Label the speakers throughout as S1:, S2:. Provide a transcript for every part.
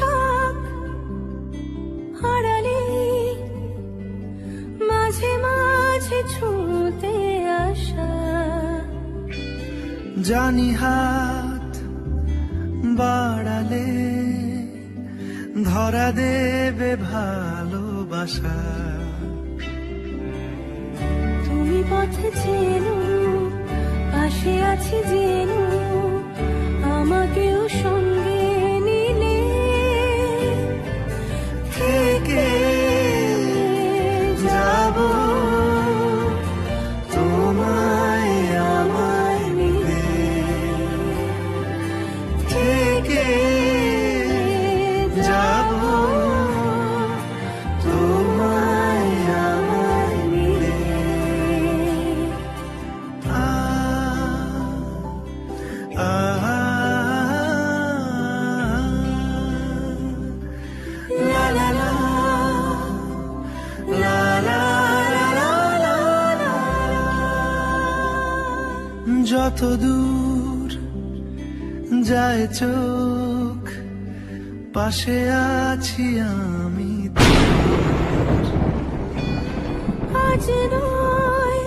S1: থাক আড়ালে, মাঝে মাঝে ছুঁতে আসা।
S2: জানি হাত বাড়ালে ধরা দেবে ভালোবাসা।
S1: তুমি পথে চেনো, পাশে আছি জেনো, আমাকেও সঙ্গে নিলে
S2: থেকে যাব তোমায় আমায় মিলে, থেকে যাব তোমায় আমায় মিলে। La la la, la la la la la la। যত দূর যায় চোখ, পাশে আছি আমি তোমার।
S1: আজ নয়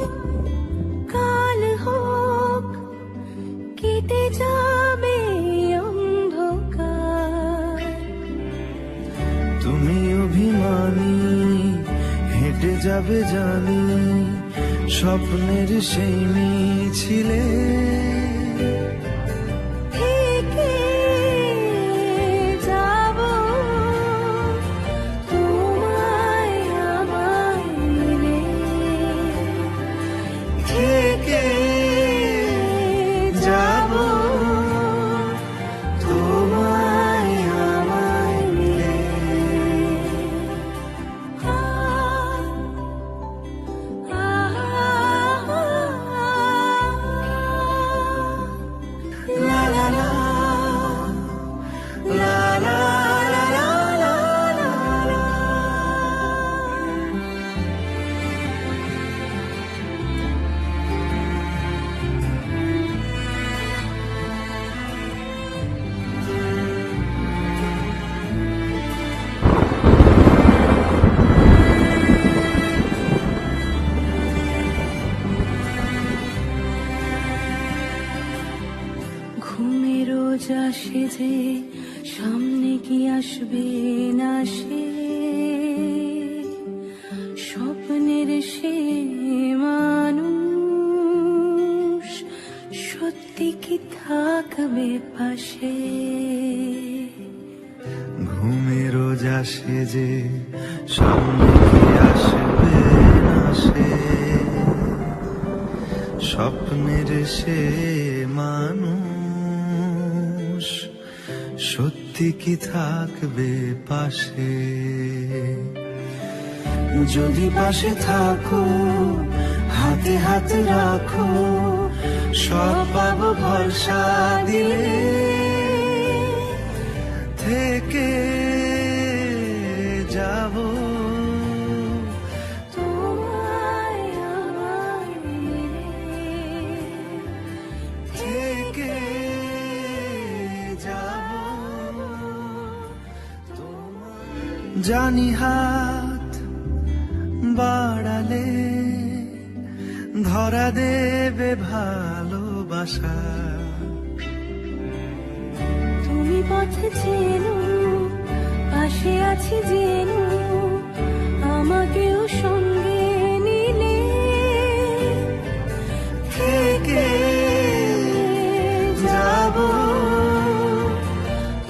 S1: কাল হোক, কেটে যাবে অন্ধকার।
S2: তুমি অভিমানী হেঁটে যাবে জানি, স্বপ্নের সেই মিছিলে
S1: থেকে যাব তোমায় আমায় মিলে,
S2: থেকে যাব তোমায় আমায় মিলে। La la la, la la la la la la la।
S1: ঘুমের রোজ আসে যে, সামনে কি আসবে না সে, স্বপ্নের সে মানুষ সত্যি কি থাকবে পাশে।
S2: ঘুমের রোজ আসে যে, সামনে কি আসবে না সে, স্বপ্নের সে মানুষ সত্যি কি থাকবে পাশে। যদি পাশে থাকো, হাতে হাত রাখো, সব পাবো ভরসা দিলে, থেকে যাব
S1: তোমায় আমায় মিলে,
S2: থেকে যাব তোমায়। জানি হাত বাড়ালে ধরা দেবে ভালোবাসা।
S1: তুমি পথে চেনো, পাশে আছি জেনো, আমাকেও সঙ্গে নিলে
S2: থেকে যাব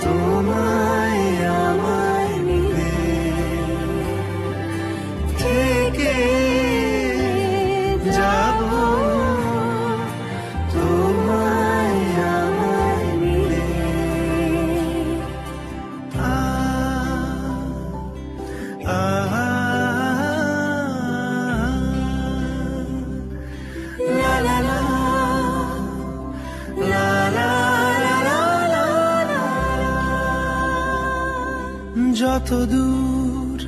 S2: তোমায় আমায় মিলে, থেকে যাব তোমায় আমায় মিলে। La la la, la la la la la la। যত দূর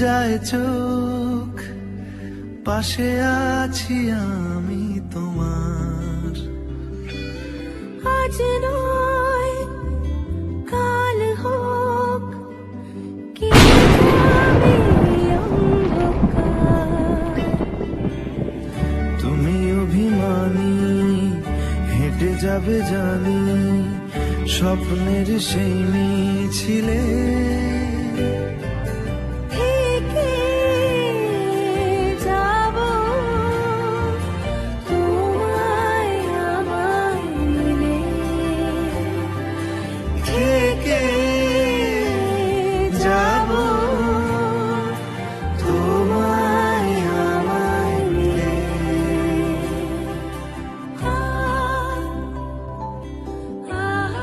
S2: যায় চোখ, পাশে আছি আমি তোমার।
S1: আজ নয় কাল
S2: যাবে জানি স্বপ্নের সেই মিছিলে
S1: থেকে যাব তোমায় আমায় মিলে
S2: থেকে যাব তোমায় আমায় মিলে।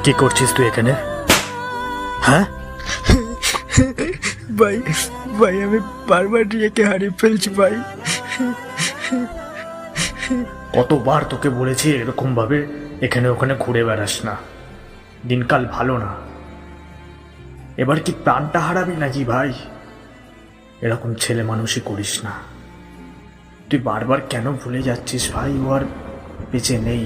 S3: কি করছিস তুই এখানে? হ্যাঁ,
S4: ভাই ভাই আমি বারবার রিয়াকে হারিয়ে ফেলছি ভাই।
S3: কতবার তোকে বলেছি এরকম ভাবে এখানে ওখানে ঘুরে বেড়াস না, দিনকাল ভালো না। এবার কি প্রাণটা হারাবি নাকি ভাই? এরকম ছেলে মানুষই করিস না। তুই বারবার কেন ভুলে যাচ্ছিস ভাই? ও আর বেঁচে নেই।